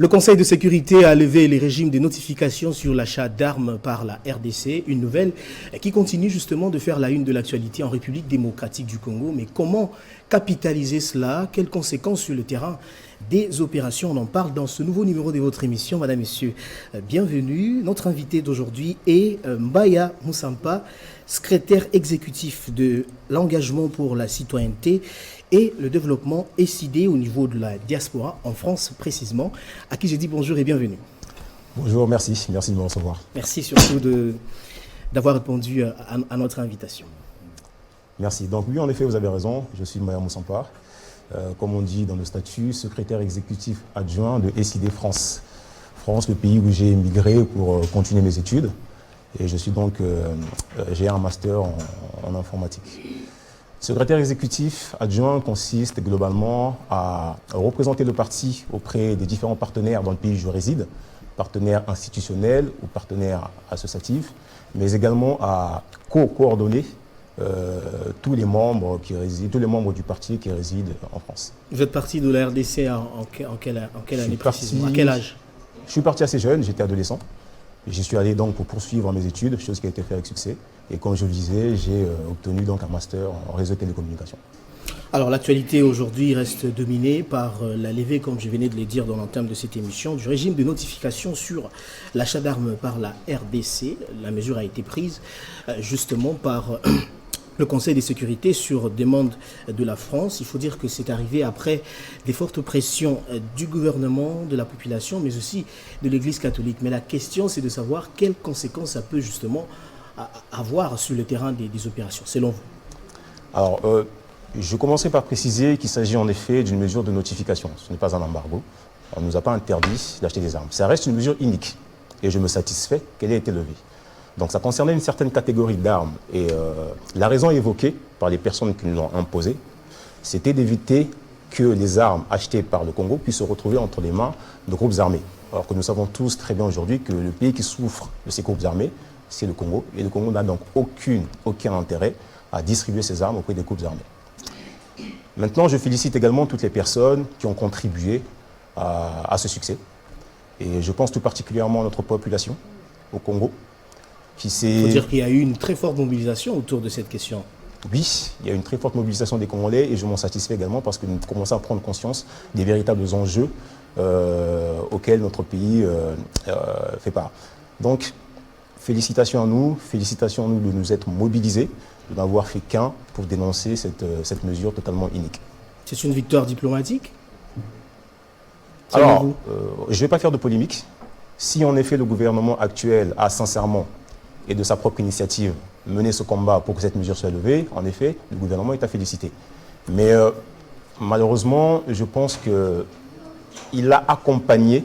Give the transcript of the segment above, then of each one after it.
Le Conseil de sécurité a levé les régimes de notification sur l'achat d'armes par la RDC, une nouvelle qui continue justement de faire la une de l'actualité en République démocratique du Congo. Mais comment capitaliser cela? Quelles conséquences sur le terrain des opérations? On en parle dans ce nouveau numéro de votre émission. Madame, Messieurs, bienvenue. Notre invité d'aujourd'hui est Mbaya Moussampa, secrétaire exécutif de l'engagement pour la citoyenneté et le développement SID au niveau de la diaspora, en France précisément, à qui j'ai dit bonjour et bienvenue. Bonjour, merci de me recevoir. Merci surtout d'avoir répondu à notre invitation. Merci. Donc oui, en effet, vous avez raison, je suis Mbaya Moussampa, comme on dit dans le statut, secrétaire exécutif adjoint de SID France. France, le pays où j'ai émigré pour continuer mes études. Et je suis donc, j'ai un master en informatique. Secrétaire exécutif adjoint consiste globalement à représenter le parti auprès des différents partenaires dans le pays où je réside, partenaires institutionnels ou partenaires associatifs, mais également à coordonner tous les membres du parti qui résident en France. Vous êtes parti de la RDC en quelle année précisément? À quel âge? Je suis parti assez jeune, j'étais adolescent. J'y suis allé donc pour poursuivre mes études, chose qui a été faite avec succès. Et comme je le disais, j'ai obtenu donc un master en réseau de télécommunications. Alors l'actualité aujourd'hui reste dominée par la levée, comme je venais de le dire dans l'entame de cette émission, du régime de notification sur l'achat d'armes par la RDC. La mesure a été prise justement par le Conseil de sécurité sur demande de la France. Il faut dire que c'est arrivé après des fortes pressions du gouvernement, de la population, mais aussi de l'Église catholique. Mais la question, c'est de savoir quelles conséquences ça peut justement avoir sur le terrain des opérations, selon vous. Alors, je commencerai par préciser qu'il s'agit en effet d'une mesure de notification. Ce n'est pas un embargo. On ne nous a pas interdit d'acheter des armes. Ça reste une mesure unique et je me satisfais qu'elle ait été levée. Donc ça concernait une certaine catégorie d'armes et la raison évoquée par les personnes qui nous l'ont imposée, c'était d'éviter que les armes achetées par le Congo puissent se retrouver entre les mains de groupes armés. Alors que nous savons tous très bien aujourd'hui que le pays qui souffre de ces groupes armés, c'est le Congo. Et le Congo n'a donc aucun intérêt à distribuer ces armes auprès des groupes armés. Maintenant, je félicite également toutes les personnes qui ont contribué à ce succès. Et je pense tout particulièrement à notre population au Congo. Il faut dire qu'il y a eu une très forte mobilisation autour de cette question. Oui, il y a eu une très forte mobilisation des Congolais et je m'en satisfais également parce que nous commençons à prendre conscience des véritables enjeux auxquels notre pays fait part. Donc, félicitations à nous de nous être mobilisés, de n'avoir fait qu'un pour dénoncer cette mesure totalement inique. C'est une victoire diplomatique? Alors, je ne vais pas faire de polémique. Si en effet le gouvernement actuel a sincèrement et de sa propre initiative mené ce combat pour que cette mesure soit levée, en effet, le gouvernement est à féliciter. Mais malheureusement, je pense qu'il a accompagné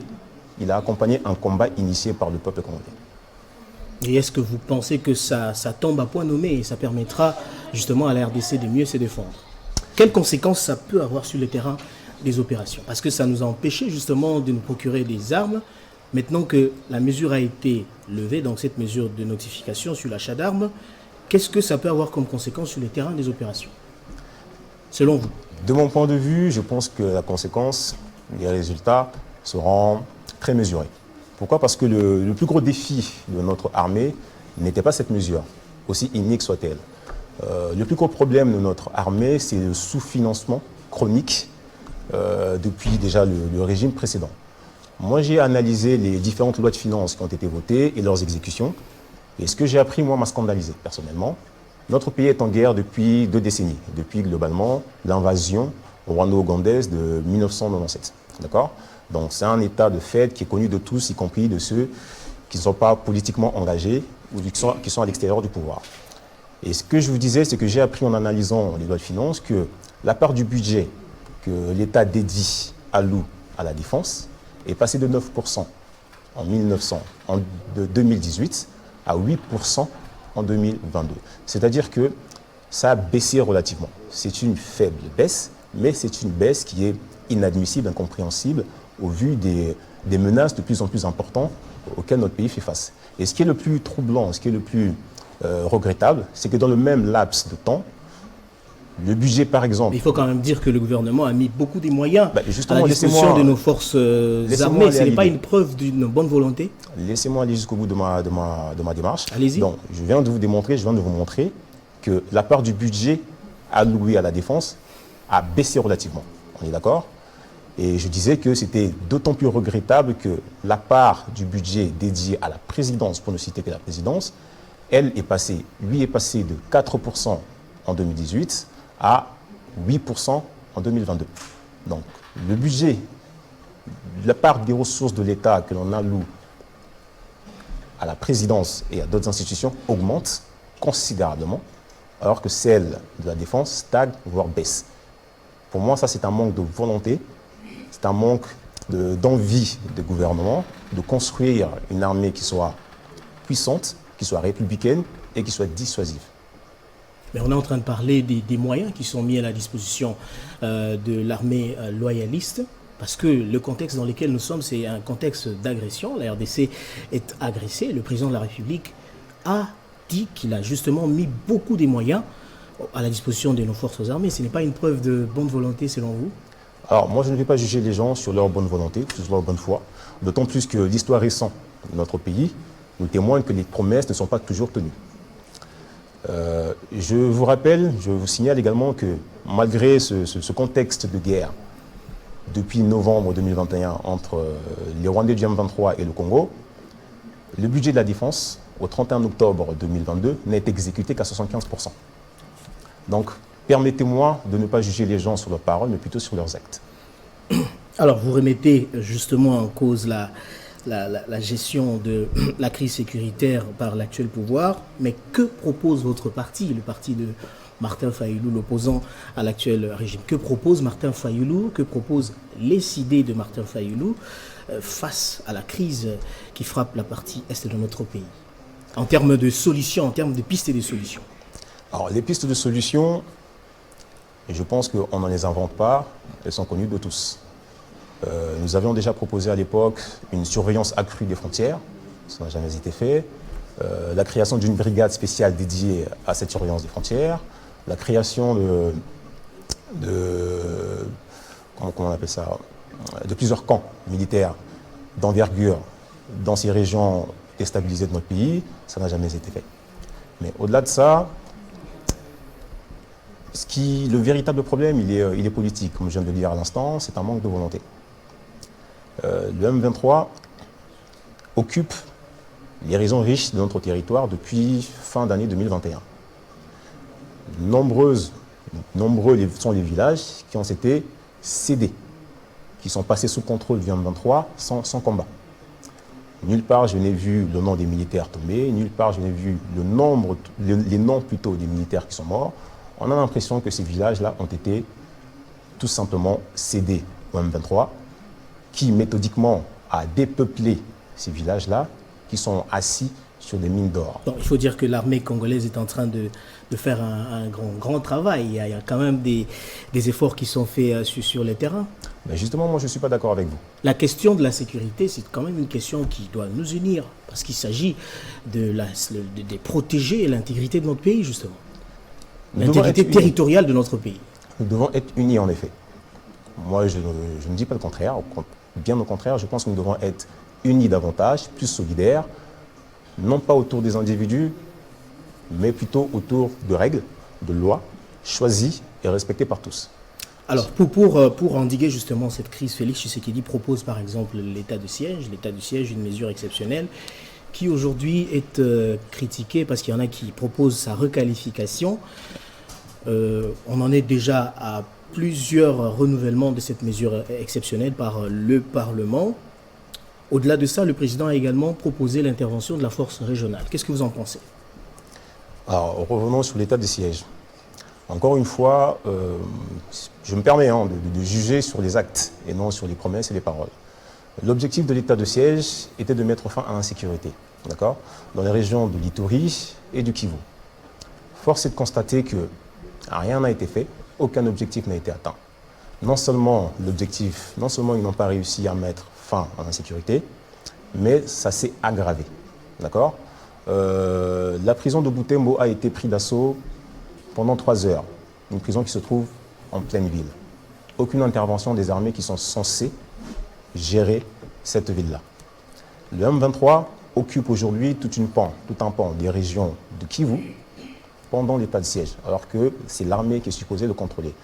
un combat initié par le peuple congolais. Et est-ce que vous pensez que ça tombe à point nommé et ça permettra justement à la RDC de mieux se défendre? Quelles conséquences ça peut avoir sur le terrain des opérations? Parce que ça nous a empêché justement de nous procurer des armes. Maintenant que la mesure a été levée, donc cette mesure de notification sur l'achat d'armes, qu'est-ce que ça peut avoir comme conséquence sur le terrain des opérations, selon vous? De mon point de vue, je pense que la conséquence, les résultats seront très mesurés. Pourquoi? Parce que le plus gros défi de notre armée n'était pas cette mesure, aussi inique soit-elle. Le plus gros problème de notre armée, c'est le sous-financement chronique depuis déjà le régime précédent. Moi, j'ai analysé les différentes lois de finances qui ont été votées et leurs exécutions. Et ce que j'ai appris, moi, m'a scandalisé personnellement. Notre pays est en guerre depuis 2 décennies, depuis globalement l'invasion rwando-ougandaise de 1997. D'accord? Donc c'est un état de fait qui est connu de tous, y compris de ceux qui ne sont pas politiquement engagés ou qui sont à l'extérieur du pouvoir. Et ce que je vous disais, c'est que j'ai appris en analysant les lois de finances que la part du budget que l'État dédie alloue à la défense est passé de 9% en 2018 à 8% en 2022. C'est-à-dire que ça a baissé relativement. C'est une faible baisse, mais c'est une baisse qui est inadmissible, incompréhensible, au vu des menaces de plus en plus importantes auxquelles notre pays fait face. Et ce qui est le plus troublant, ce qui est le plus regrettable, c'est que dans le même laps de temps, Le budget, par exemple. Mais il faut quand même dire que le gouvernement a mis beaucoup de moyens justement, à la disposition de nos forces armées. Ce n'est pas une preuve d'une bonne volonté? Laissez-moi aller jusqu'au bout de ma démarche. Allez-y. Donc, je viens de vous montrer que la part du budget alloué à la défense a baissé relativement. On est d'accord? Et je disais que c'était d'autant plus regrettable que la part du budget dédiée à la présidence, pour ne citer que la présidence, elle est passée de 4% en 2018 à 8% en 2022. Donc, le budget, la part des ressources de l'État que l'on alloue à la présidence et à d'autres institutions augmente considérablement, alors que celle de la défense stagne, voire baisse. Pour moi, ça, c'est un manque de volonté, c'est un manque d'envie des gouvernements de construire une armée qui soit puissante, qui soit républicaine et qui soit dissuasive. Mais on est en train de parler des moyens qui sont mis à la disposition de l'armée loyaliste, parce que le contexte dans lequel nous sommes, c'est un contexte d'agression. La RDC est agressée. Le président de la République a dit qu'il a justement mis beaucoup de moyens à la disposition de nos forces armées. Ce n'est pas une preuve de bonne volonté selon vous? Alors moi, je ne vais pas juger les gens sur leur bonne volonté, sur leur bonne foi, d'autant plus que l'histoire récente de notre pays nous témoigne que les promesses ne sont pas toujours tenues. Je vous signale également que malgré ce contexte de guerre depuis novembre 2021 entre les Rwandais du M23 et le Congo, le budget de la défense au 31 octobre 2022 n'est exécuté qu'à 75%. Donc, permettez-moi de ne pas juger les gens sur leurs paroles, mais plutôt sur leurs actes. Alors, vous remettez justement en cause la gestion de la crise sécuritaire par l'actuel pouvoir, mais que propose votre parti, le parti de Martin Fayulu, l'opposant à l'actuel régime? Que propose Martin Fayulu? Que proposent les idées de Martin Fayulu face à la crise qui frappe la partie est de notre pays, en termes de solutions, en termes de pistes et de solutions? Alors, les pistes de solutions, je pense qu'on n'en les invente pas, elles sont connues de tous. Nous avions déjà proposé à l'époque une surveillance accrue des frontières, ça n'a jamais été fait, la création d'une brigade spéciale dédiée à cette surveillance des frontières, la création comment on appelle ça, de plusieurs camps militaires d'envergure dans ces régions déstabilisées de notre pays, ça n'a jamais été fait. Mais au-delà de ça, le véritable problème, il est politique, comme je viens de le dire à l'instant, c'est un manque de volonté. Le M23 occupe les régions riches de notre territoire depuis fin d'année 2021. Nombreux sont les villages qui ont été cédés, qui sont passés sous contrôle du M23 sans combat. Nulle part je n'ai vu le nom des militaires tombés, nulle part je n'ai vu les noms plutôt des militaires qui sont morts. On a l'impression que ces villages-là ont été tout simplement cédés au M23, qui méthodiquement a dépeuplé ces villages-là, qui sont assis sur des mines d'or. Il faut dire que l'armée congolaise est en train de faire un grand travail. Il y a quand même des efforts qui sont faits sur le terrain. Mais justement, moi je ne suis pas d'accord avec vous. La question de la sécurité, c'est quand même une question qui doit nous unir, parce qu'il s'agit de protéger l'intégrité de notre pays, justement. L'intégrité territoriale de notre pays. Nous devons être unis, en effet. Moi, je ne dis pas le contraire. Bien au contraire, je pense que nous devons être unis davantage, plus solidaires, non pas autour des individus, mais plutôt autour de règles, de lois, choisies et respectées par tous. Alors, pour endiguer justement cette crise, Félix Tshisekedi propose par exemple l'état de siège. L'état de siège, une mesure exceptionnelle qui aujourd'hui est critiquée parce qu'il y en a qui proposent sa requalification. On en est déjà à plusieurs renouvellements de cette mesure exceptionnelle par le Parlement. Au-delà de ça, le président a également proposé l'intervention de la force régionale. Qu'est-ce que vous en pensez? Alors, revenons sur l'état de siège. Encore une fois, je me permets de juger sur les actes et non sur les promesses et les paroles. L'objectif de l'état de siège était de mettre fin à l'insécurité, d'accord, dans les régions de l'Ituri et du Kivu. Force est de constater que rien n'a été fait, aucun objectif n'a été atteint. Non seulement ils n'ont pas réussi à mettre fin à l'insécurité, mais ça s'est aggravé, d'accord. La prison de Butembo a été prise d'assaut pendant 3 heures. une prison qui se trouve en pleine ville. Aucune intervention des armées qui sont censées gérer cette ville-là. Le M23 occupe aujourd'hui tout un pan des régions de Kivu pendant l'état de siège, alors que c'est l'armée qui est supposée le contrôler.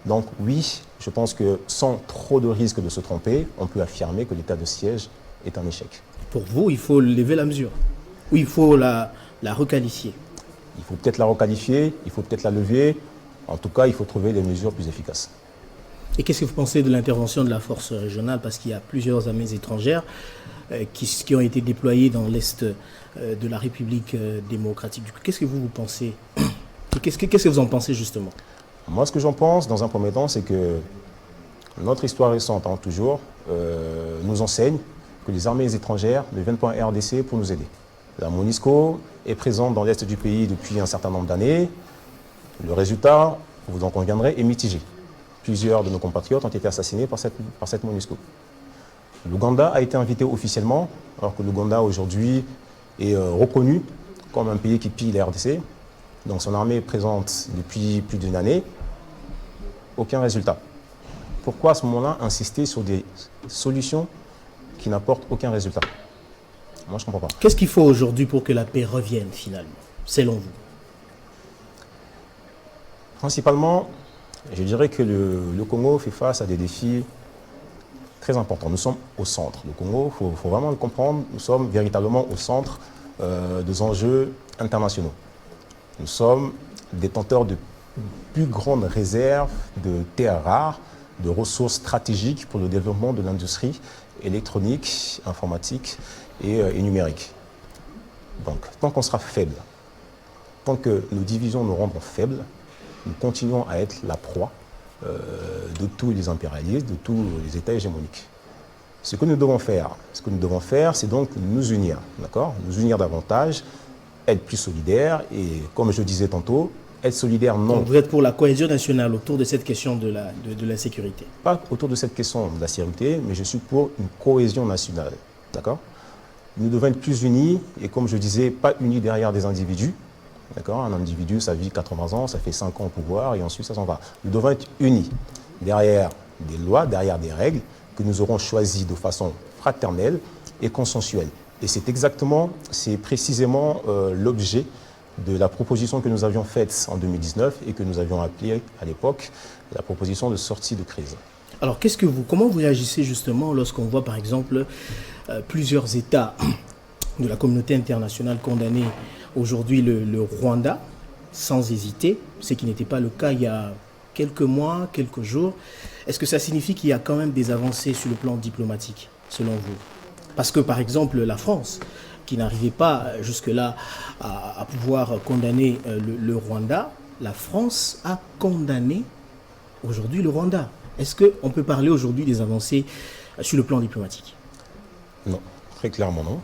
Donc oui, je pense que sans trop de risque de se tromper, on peut affirmer que l'état de siège est un échec. Pour vous, il faut lever la mesure, ou il faut la requalifier? Il faut peut-être la requalifier, il faut peut-être la lever. En tout cas, il faut trouver des mesures plus efficaces. Et qu'est-ce que vous pensez de l'intervention de la force régionale? Parce qu'il y a plusieurs armées étrangères qui ont été déployées dans l'Est de la République démocratique du Congo. Qu'est-ce que vous pensez? Qu'est-ce que vous en pensez justement? Moi, ce que j'en pense, dans un premier temps, c'est que notre histoire récente, toujours, nous enseigne que les armées étrangères ne viennent pas en RDC pour nous aider. La MONUSCO est présente dans l'Est du pays depuis un certain nombre d'années. Le résultat, vous en conviendrez, est mitigé. Plusieurs de nos compatriotes ont été assassinés par cette MONUSCO. L'Ouganda a été invité officiellement, alors que l'Ouganda aujourd'hui est reconnu comme un pays qui pille la RDC. Donc son armée est présente depuis plus d'une année. Aucun résultat. Pourquoi à ce moment-là insister sur des solutions qui n'apportent aucun résultat? Moi, je ne comprends pas. Qu'est-ce qu'il faut aujourd'hui pour que la paix revienne finalement, selon vous? Principalement, je dirais que le Congo fait face à des défis très importants. Nous sommes au centre. Le Congo, il faut vraiment le comprendre, nous sommes véritablement au centre des enjeux internationaux. Nous sommes détenteurs de plus grandes réserves de terres rares, de ressources stratégiques pour le développement de l'industrie électronique, informatique et numérique. Donc, tant qu'on sera faible, tant que nos divisions nous rendront faibles, nous continuons à être la proie de tous les impérialistes, de tous les États hégémoniques. Ce que nous devons faire, c'est donc nous unir, d'accord? Nous unir davantage, être plus solidaires et, comme je disais tantôt, être solidaire non. Donc vous êtes pour la cohésion nationale autour de cette question de la sécurité? Pas autour de cette question de la sécurité, mais je suis pour une cohésion nationale, d'accord? Nous devons être plus unis et, comme je disais, pas unis derrière des individus. D'accord? Un individu, ça vit 80 ans, ça fait 5 ans au pouvoir et ensuite ça s'en va. Nous devons être unis derrière des lois, derrière des règles que nous aurons choisies de façon fraternelle et consensuelle. Et c'est précisément l'objet de la proposition que nous avions faite en 2019 et que nous avions appelée à l'époque la proposition de sortie de crise. Alors, comment vous réagissez justement lorsqu'on voit par exemple plusieurs États de la communauté internationale condamner aujourd'hui le Rwanda sans hésiter, ce qui n'était pas le cas il y a quelques mois, quelques jours? Est-ce que ça signifie qu'il y a quand même des avancées sur le plan diplomatique, selon vous? Parce que par exemple la France, qui n'arrivait pas jusque-là à pouvoir condamner le Rwanda, la France a condamné aujourd'hui le Rwanda. Est-ce qu'on peut parler aujourd'hui des avancées sur le plan diplomatique? Non, très clairement non,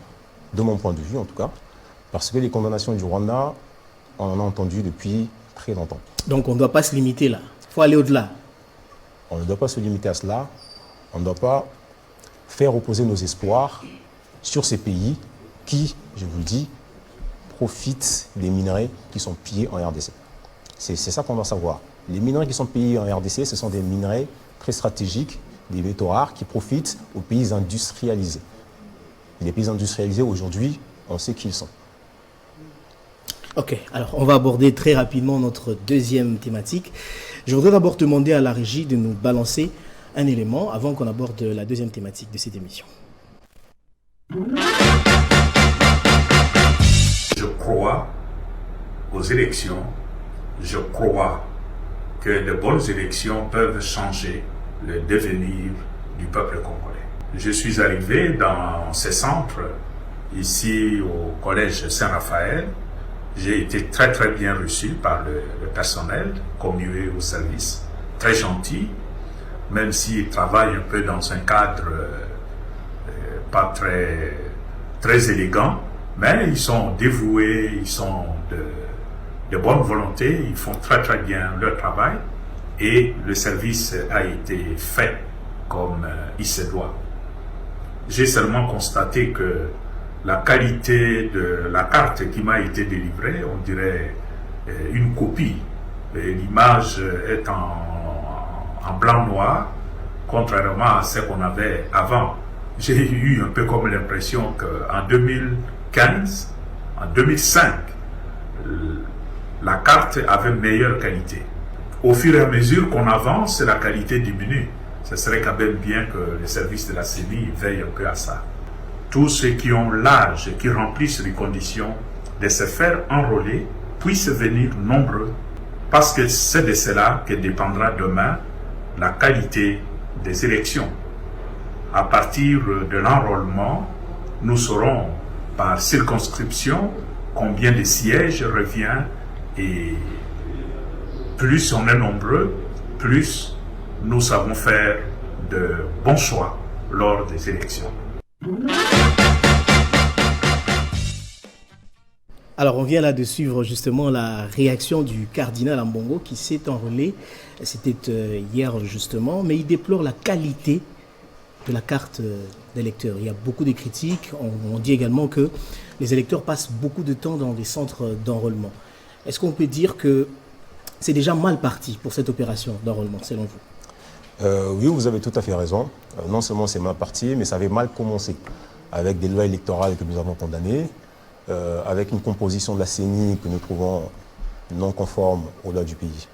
de mon point de vue en tout cas, parce que les condamnations du Rwanda, on en a entendu depuis très longtemps. Donc on ne doit pas se limiter là, il faut aller au-delà. On ne doit pas se limiter à cela, on ne doit pas faire reposer nos espoirs sur ces pays qui, je vous le dis, profitent des minerais qui sont pillés en RDC. C'est ça qu'on doit savoir. Les minerais qui sont pillés en RDC, ce sont des minerais très stratégiques, des métaux rares qui profitent aux pays industrialisés. Et les pays industrialisés, aujourd'hui, on sait qui ils sont. Ok, alors on va aborder très rapidement notre deuxième thématique. Je voudrais d'abord demander à la régie de nous balancer un élément avant qu'on aborde la deuxième thématique de cette émission. Je crois aux élections. Je crois que de bonnes élections peuvent changer le devenir du peuple congolais. Je suis arrivé dans ce centre, ici au collège Saint-Raphaël. J'ai été très très bien reçu par le personnel, commué au service, très gentil, même s'ils travaillent un peu dans un cadre pas très élégant, mais ils sont dévoués, ils sont de bonne volonté, ils font très très bien leur travail et le service a été fait comme il se doit. J'ai seulement constaté que la qualité de la carte qui m'a été délivrée, on dirait une copie L'image est en blanc-noir, contrairement à ce qu'on avait avant. J'ai eu un peu comme l'impression qu'en 2015, en 2005, la carte avait meilleure qualité. Au fur et à mesure qu'on avance, la qualité diminue. Ce serait quand même bien que les services de la CENI veillent un peu à ça. Tous ceux qui ont l'âge et qui remplissent les conditions de se faire enrôler puissent venir nombreux, parce que c'est de cela que dépendra demain la qualité des élections. À partir de l'enrôlement, nous saurons par circonscription combien de sièges revient, et plus on est nombreux, plus nous savons faire de bons choix lors des élections. Alors on vient là de suivre justement la réaction du cardinal Ambongo qui s'est enrôlé, c'était hier justement, mais il déplore la qualité de la carte d'électeur. Il y a beaucoup de critiques, on dit également que les électeurs passent beaucoup de temps dans des centres d'enrôlement. Est-ce qu'on peut dire que c'est déjà mal parti pour cette opération d'enrôlement, selon vous? Oui, vous avez tout à fait raison. Non seulement c'est mal parti, mais ça avait mal commencé, avec des lois électorales que nous avons condamnées, avec une composition de la CENI que nous trouvons non conforme aux lois du pays.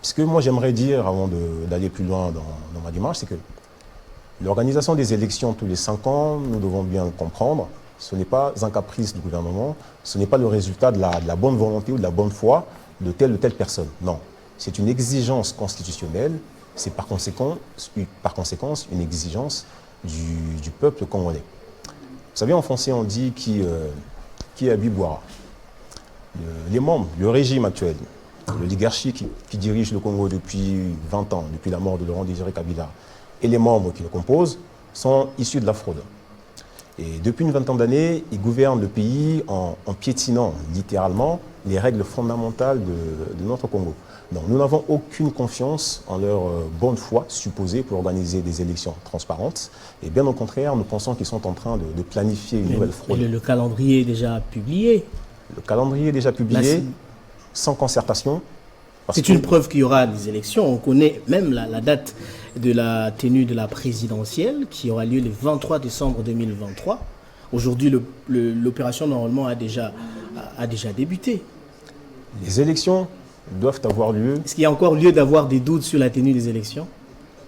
Ce que moi j'aimerais dire, avant d'aller plus loin dans ma démarche, c'est que l'organisation des élections tous les 5 ans, nous devons bien le comprendre, ce n'est pas un caprice du gouvernement, ce n'est pas le résultat de la bonne volonté ou de la bonne foi de telle ou telle personne. Non, c'est une exigence constitutionnelle, c'est par conséquence une exigence du peuple congolais. Vous savez, en français, on dit qui a bu boira. Les membres, le régime actuel, l'oligarchie qui dirige le Congo depuis 20 ans, depuis la mort de Laurent Désiré Kabila, et les membres qui le composent sont issus de la fraude. Et depuis une vingtaine d'années, ils gouvernent le pays en piétinant littéralement les règles fondamentales de notre Congo. Donc nous n'avons aucune confiance en leur bonne foi supposée pour organiser des élections transparentes. Et bien au contraire, nous pensons qu'ils sont en train de planifier une nouvelle fraude. Le calendrier est déjà publié. Le calendrier est déjà publié, sans concertation. C'est une preuve qu'il y aura des élections. On connaît même la date de la tenue de la présidentielle qui aura lieu le 23 décembre 2023. Aujourd'hui, l'opération normalement a déjà débuté. Les élections doivent avoir lieu. Est-ce qu'il y a encore lieu d'avoir des doutes sur la tenue des élections?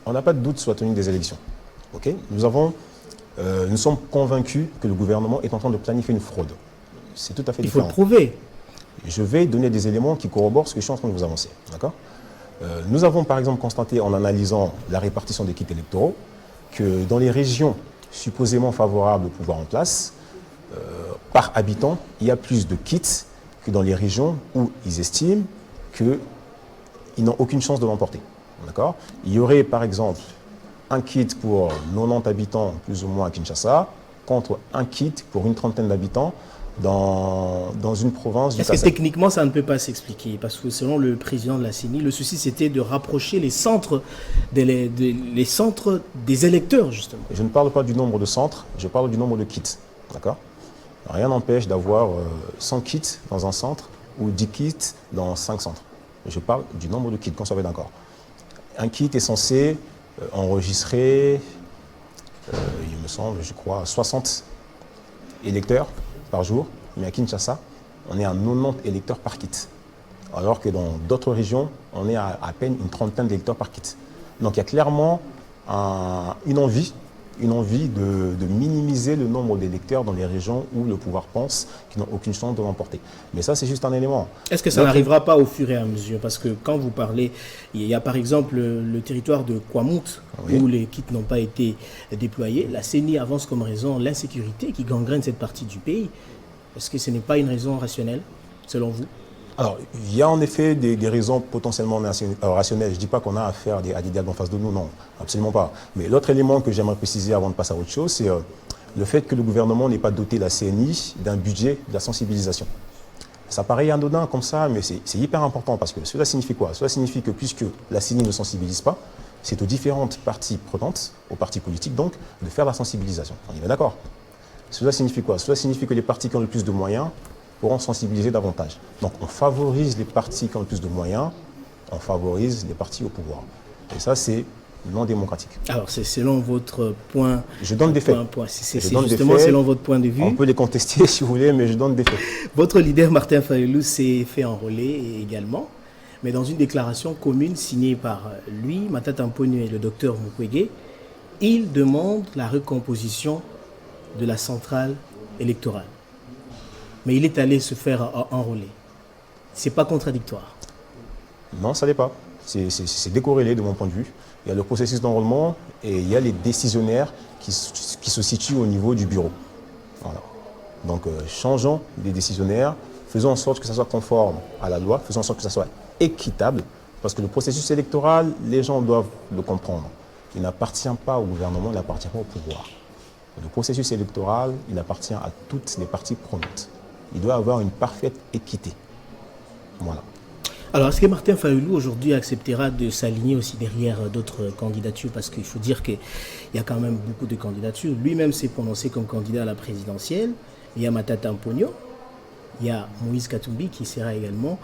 On n'a pas de doute sur la tenue des élections. Okay? Nous sommes convaincus que le gouvernement est en train de planifier une fraude. C'est tout à fait différent. Il faut le prouver. Je vais donner des éléments qui corroborent ce que je suis en train de vous avancer. D'accord ? Nous avons par exemple constaté en analysant la répartition des kits électoraux que dans les régions supposément favorables au pouvoir en place, par habitant, il y a plus de kits que dans les régions où ils estiment qu'ils n'ont aucune chance de l'emporter. D'accord ? Il y aurait par exemple un kit pour 90 habitants plus ou moins à Kinshasa contre un kit pour une trentaine d'habitants dans une province du Est-ce que techniquement ça ne peut pas s'expliquer? Parce que selon le président de la CENI, le souci c'était de rapprocher les centres les centres des électeurs justement. Je ne parle pas du nombre de centres, je parle du nombre de kits. D'accord? Rien n'empêche d'avoir 100 kits dans un centre ou 10 kits dans 5 centres. Je parle du nombre de kits, qu'on soit d'accord. Un kit est censé enregistrer, il me semble, je crois, 60 électeurs par jour, mais à Kinshasa, on est à 90 électeurs par kit. Alors que dans d'autres régions, on est à peine une trentaine d'électeurs par kit. Donc il y a clairement une envie de minimiser le nombre d'électeurs dans les régions où le pouvoir pense qu'ils n'ont aucune chance de l'emporter. Mais ça, c'est juste un élément. Est-ce que ça n'arrivera pas au fur et à mesure? Parce que quand vous parlez, il y a par exemple le territoire de Kwamut, oui, où les kits n'ont pas été déployés. La CENI avance comme raison l'insécurité qui gangrène cette partie du pays. Est-ce que ce n'est pas une raison rationnelle, selon vous? Alors, il y a en effet des raisons potentiellement rationnelles. Je ne dis pas qu'on a affaire à des diables en face de nous, non, absolument pas. Mais l'autre élément que j'aimerais préciser avant de passer à autre chose, c'est le fait que le gouvernement n'ait pas doté la CENI d'un budget de la sensibilisation. Ça paraît anodin comme ça, mais c'est hyper important parce que cela signifie quoi? Cela signifie que puisque la CENI ne sensibilise pas, c'est aux différentes parties prenantes, aux partis politiques donc, de faire la sensibilisation. On est bien d'accord? Cela signifie quoi? Cela signifie que les partis qui ont le plus de moyens pourront sensibiliser davantage. Donc on favorise les partis qui ont le plus de moyens, on favorise les partis au pouvoir. Et ça, c'est non démocratique. Alors, c'est selon votre point... Je donne des faits. C'est justement selon votre point de vue. On peut les contester si vous voulez, mais je donne des faits. Votre leader, Martin Fayulu, s'est fait enrôler également, mais dans une déclaration commune signée par lui, Matata Mponyo et le docteur Mukwege, il demande la recomposition de la centrale électorale. Mais il est allé se faire enrôler. Ce n'est pas contradictoire. Non, ça n'est pas. C'est décorrélé de mon point de vue. Il y a le processus d'enrôlement et il y a les décisionnaires qui se situent au niveau du bureau. Voilà. Donc, changeons les décisionnaires, faisons en sorte que ça soit conforme à la loi, faisons en sorte que ça soit équitable, parce que le processus électoral, les gens doivent le comprendre. Il n'appartient pas au gouvernement, il n'appartient pas au pouvoir. Le processus électoral, il appartient à toutes les parties prenantes. Il doit avoir une parfaite équité. Voilà. Alors, est-ce que Martin Fayulu aujourd'hui acceptera de s'aligner aussi derrière d'autres candidatures? Parce qu'il faut dire qu'il y a quand même beaucoup de candidatures. Lui-même s'est prononcé comme candidat à la présidentielle. Il y a Matata Mponyo. Il y a Moïse Katumbi qui sera également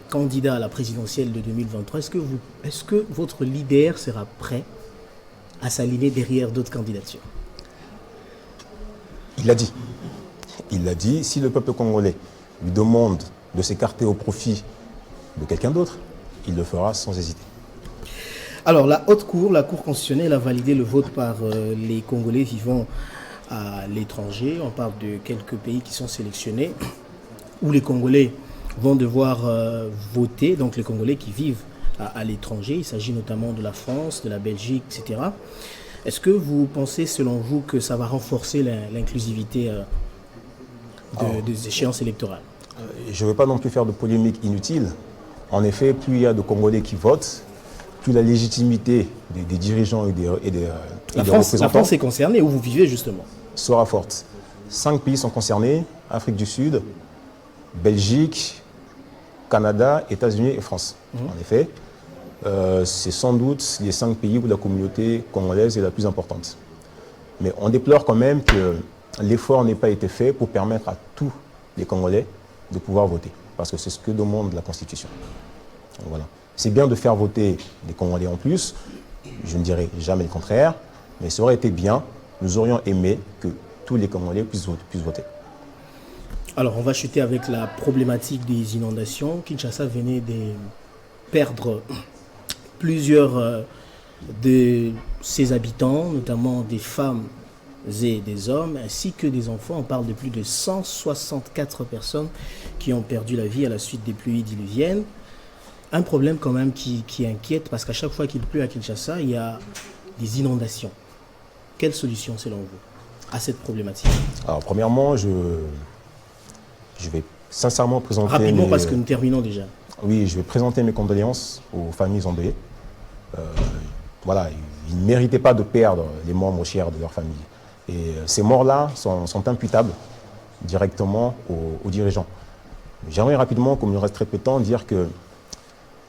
candidat à la présidentielle de 2023. Est-ce que votre leader sera prêt à s'aligner derrière d'autres candidatures? Il l'a dit. Il l'a dit. Si le peuple congolais lui demande de s'écarter au profit de quelqu'un d'autre, il le fera sans hésiter. Alors, la Haute Cour, la Cour constitutionnelle a validé le vote par les Congolais vivant à l'étranger. On parle de quelques pays qui sont sélectionnés, où les Congolais vont devoir voter, donc les Congolais qui vivent à l'étranger. Il s'agit notamment de la France, de la Belgique, etc. Est-ce que vous pensez, selon vous, que ça va renforcer l'inclusivité des échéances électorales? Je ne veux pas non plus faire de polémique inutile. En effet, plus il y a de Congolais qui votent, plus la légitimité des dirigeants et des représentants... La France est concernée, où vous vivez justement. Sera forte. 5 pays sont concernés, Afrique du Sud, Belgique, Canada, États-Unis et France. En effet, c'est sans doute les 5 pays où la communauté congolaise est la plus importante. Mais on déplore quand même que l'effort n'ait pas été fait pour permettre à tous les Congolais de pouvoir voter, parce que c'est ce que demande la Constitution. Donc voilà. C'est bien de faire voter des Congolais en plus, je ne dirais jamais le contraire, mais ça aurait été bien, nous aurions aimé que tous les Congolais puissent voter. Alors, on va chuter avec la problématique des inondations. Kinshasa venait de perdre plusieurs de ses habitants, notamment des femmes et des hommes, ainsi que des enfants. On parle de plus de 164 personnes qui ont perdu la vie à la suite des pluies diluviennes. Un problème quand même qui inquiète, parce qu'à chaque fois qu'il pleut à Kinshasa, il y a des inondations. Quelle solution, selon vous, à cette problématique? Alors, premièrement, je vais sincèrement présenter... Rapidement, parce que nous terminons déjà. Oui, je vais présenter mes condoléances aux familles endeuillées. Voilà, ils ne méritaient pas de perdre les membres chers de leur famille. Et ces morts-là sont imputables directement aux dirigeants. J'aimerais rapidement, comme il nous reste très peu de temps, dire que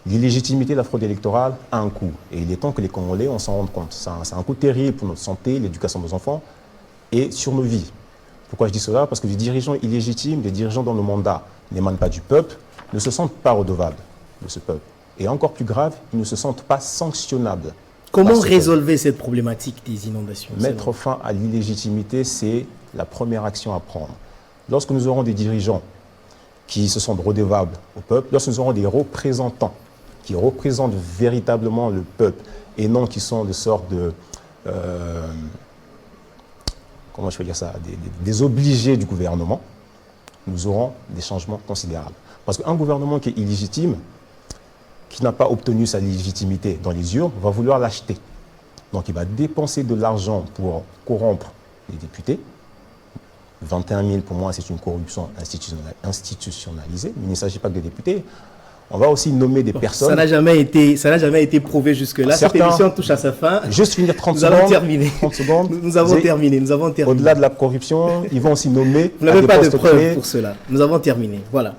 l'illégitimité de la fraude électorale a un coût. Et il est temps que les Congolais on s'en rendent compte. C'est un coût terrible pour notre santé, l'éducation de nos enfants et sur nos vies. Pourquoi je dis cela? Parce que les dirigeants illégitimes, les dirigeants dont le mandat n'émane pas du peuple, ne se sentent pas redevables de ce peuple. Et encore plus grave, ils ne se sentent pas sanctionnables. Comment résolver cette problématique des inondations? Mettre fin à l'illégitimité, c'est la première action à prendre. Lorsque nous aurons des dirigeants qui se sentent redevables au peuple, lorsque nous aurons des représentants qui représentent véritablement le peuple et non qui sont de sorte de... comment je peux dire ça? Des obligés du gouvernement, nous aurons des changements considérables. Parce qu'un gouvernement qui est illégitime, qui n'a pas obtenu sa légitimité dans les urnes, va vouloir l'acheter. Donc il va dépenser de l'argent pour corrompre les députés. 21 000, pour moi, c'est une corruption institutionnalisée. Mais il ne s'agit pas que des députés. On va aussi nommer des personnes... Ça n'a jamais été prouvé jusque-là. Cette émission touche à sa fin. Juste finir 30 secondes. Nous avons terminé. 30 secondes. Nous avons terminé. Au-delà de la corruption, ils vont aussi nommer... Vous n'avez pas de preuves pour cela. Nous avons terminé. Voilà.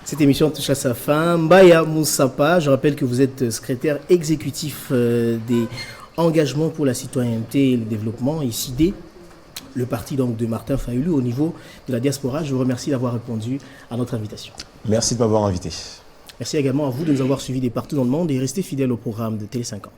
Cette émission touche à sa fin. Mbaya Moussapa, je rappelle que vous êtes secrétaire exécutif des engagements pour la citoyenneté et le développement, ICID. le parti donc de Martin Fayulu au niveau de la diaspora. Je vous remercie d'avoir répondu à notre invitation. Merci de m'avoir invité. Merci également à vous de nous avoir suivis de partout dans le monde et restez fidèles au programme de Télé 50.